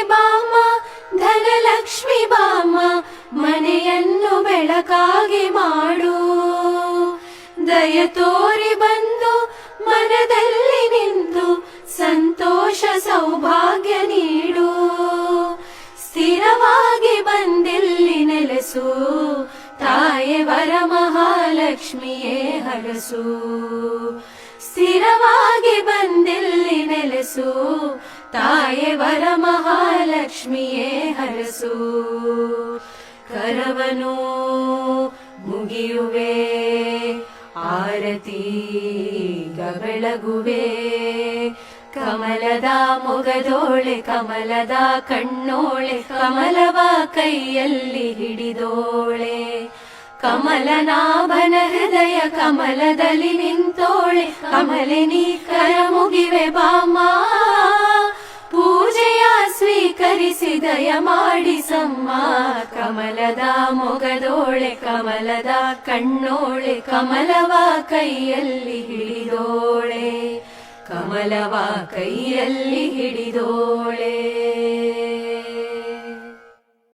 ಬಾಮ ಧನಲಕ್ಷ್ಮಿ ಬಾಮ, ಮನೆಯನ್ನು ಬೆಳಕಾಗಿ ಮಾಡು. ದಯ ತೋರಿ ಬಂದು ಮನದಲ್ಲಿ ನಿಂತು ಸಂತೋಷ ಸೌಭಾಗ್ಯ ನೀಡು. ಸ್ಥಿರವಾಗಿ ಬಂದಿಲ್ಲಿ ನೆಲೆಸು, ತಾಯೇ ವರಮಹಾಲಕ್ಷ್ಮಿಯೇ ಹರಸು. ಸ್ಥಿರವಾಗಿ ಬಂದಿಲ್ಲಿ ನೆಲೆಸು, ತಾಯೇ ವರಮಹಾಲಕ್ಷ್ಮಿಯೇ ಹರಸು. ಕರವನು ಮುಗಿಯುವೆ, ಆರತಿ ಬೆಳಗುವೆ. ಕಮಲದ ಮೊಗದೋಳೆ, ಕಮಲದ ಕಣ್ಣೋಳೆ, ಕಮಲವ ಕೈಯಲ್ಲಿ ಹಿಡಿದೋಳೆ. ಕಮಲನಾಭನ ಹೃದಯ ಕಮಲದಲ್ಲಿ ನಿಂತೋಳೆ, ಕಮಲಿನಿ ಕರ ಮುಗಿವೆ ಬಾಮ. ಪೂಜೆಯ ಸ್ವೀಕರಿಸಿ ದಯ ಮಾಡಿಸಮ್ಮ. ಕಮಲದ ಮೊಗದೋಳೆ, ಕಮಲದ ಕಣ್ಣೋಳೆ, ಕಮಲವ ಕೈಯಲ್ಲಿ ಹಿಡಿದೋಳೆ, ಕಮಲವ ಕೈಯಲ್ಲಿ ಹಿಡಿದೋಳೆ.